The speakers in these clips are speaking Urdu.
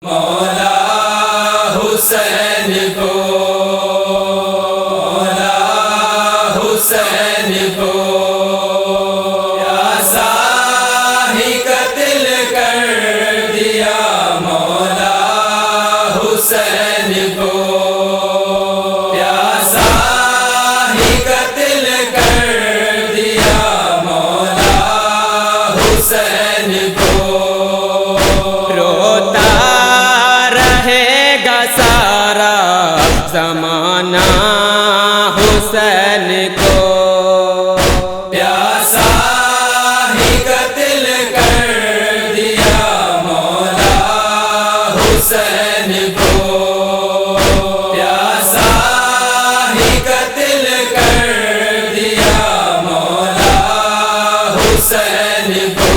مولا حسین کو، مولا حسین کو پیاسا ہی قتل کر دیا، مولا حسین کو پیاسا ہی قتل کر دیا، مولا حسین کو سارا زمانہ حسین کو پیاسا ہی قتل کر دیا، مولا حسین کو پیاسا ہی قتل کر دیا، مولا حسین کو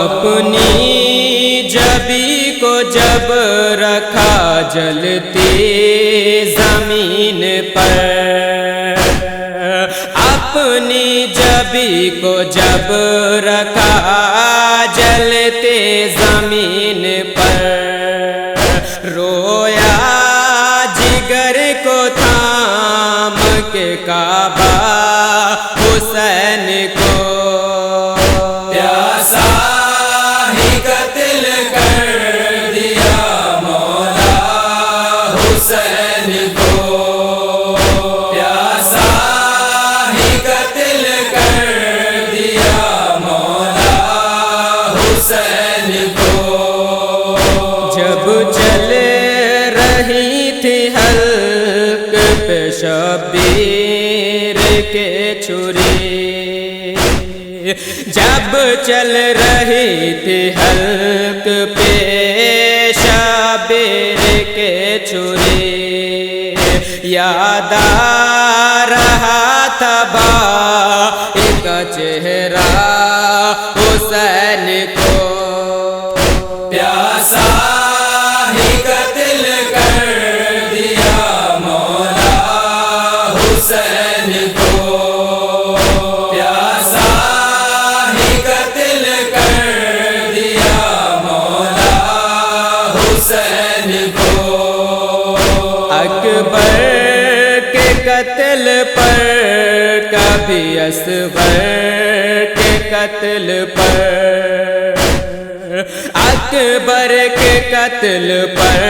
اپنی جبی کو جب رکھا جلتی زمین پر، اپنی جبی کو جب رکھا جلتے زمین پر، رویا جگر کو تھام کے کعبہ حسین کو پیاسا ہی قتل کر دیا، مولا حسین کو پیاسا ہی قتل کر دیا، مولا حسین کو جب چل رہی تھی حلق پہ شبیر کے چھری، جب چل رہی تھی حلق پہ شبیر کے چھری، یاد آ رہا تھا بائی کا چہرہ حسین کو پیاسا ہی قتل کر دیا، مولا حسین کو پیاسا ہی قتل کر دیا، مولا حسین کو اکبر کے قتل پر کبھی اصغر کے قتل پر، اکبر کے قتل پر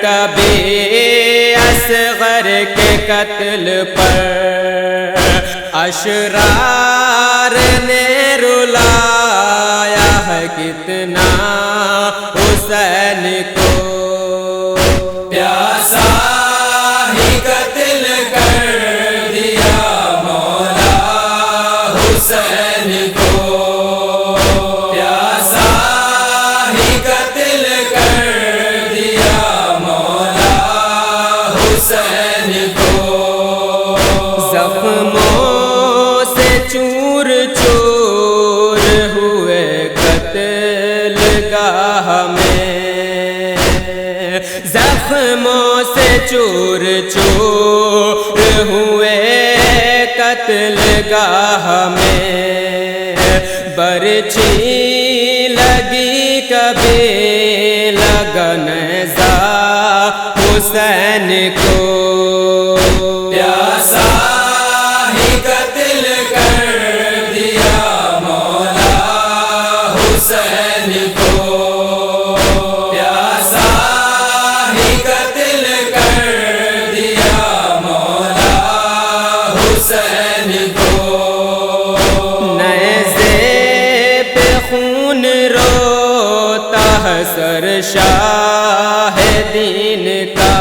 کبھی اصغر کے قتل پر، اشرار نے رلایا ہے کتنا حسین کو پیاسا ہی قتل کر دیا، مولا حسین کو پیاسا ہی قتل کر دیا، مولا حسین کو زخموں سے چور چور ہوئے قتل گاہ میں، زخموں سے چور چور ہوئے قتل گاہ میں، برچھی لگی کبھی لگن زا حسین کو پیاسا ہی قتل کر دیا، مولا حسین کو پیاسا ہی قتل کر دیا، مولا حسین کو نیزے پہ خون روتا ہے سر شاہ دین کا،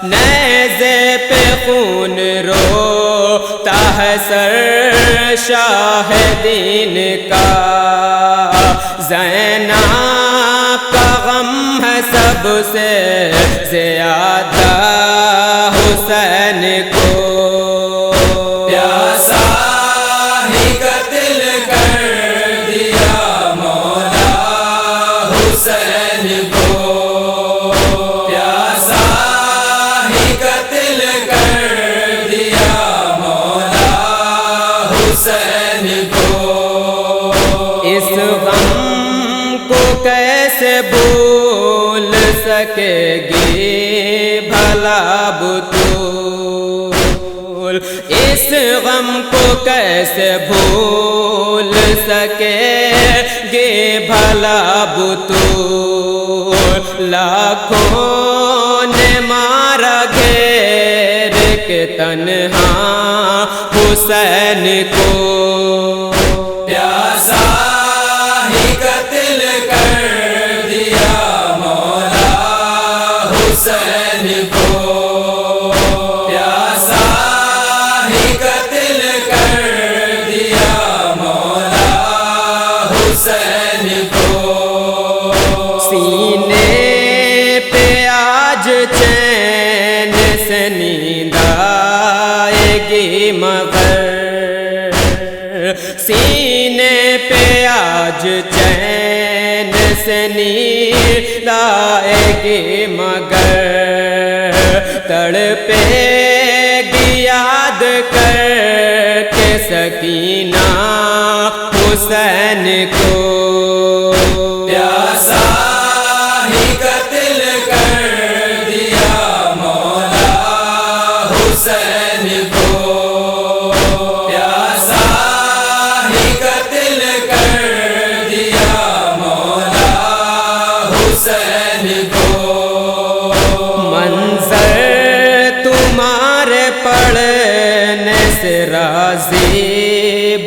نیزے پہ خون روتا ہے سر شاہ دین کا، زینب کا غم ہے سب سے زیادہ حسین کو پیاسا ہی قتل کر دیا، مولا حسین کو پیاسا ہی قتل کر دیا، مولا حسین کو اس غم کو بھول سکے گی بھلا بطول، اس غم کو کیسے بھول سکے گی بھلا بطول، لاکھوں نے مارا گھیر کے تنہا حسین کو، پیاسا ہی قتل کر دیا مولا حسین کو، پیاسا ہی قتل کر دیا مولا حسین کو، سینے پہ آج چین سے نیند آئے گی مگر، سینے پہ آج چین سے نیند آئے گی مگر، تڑپے گی یاد کر کے سکینہ حسین کو، پیاسا ہی قتل کر دیا مولا حسین کو، پیاسا ہی قتل کر دیا مولا حسین کو، منظر تمہارے پڑھنے سے راضی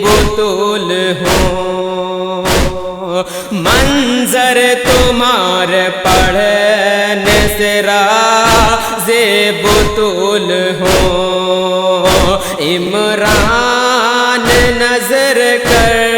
بطول ہوں، منظر تمہارے پڑھنے سے راضی بطول ہوں، عمران نظر کر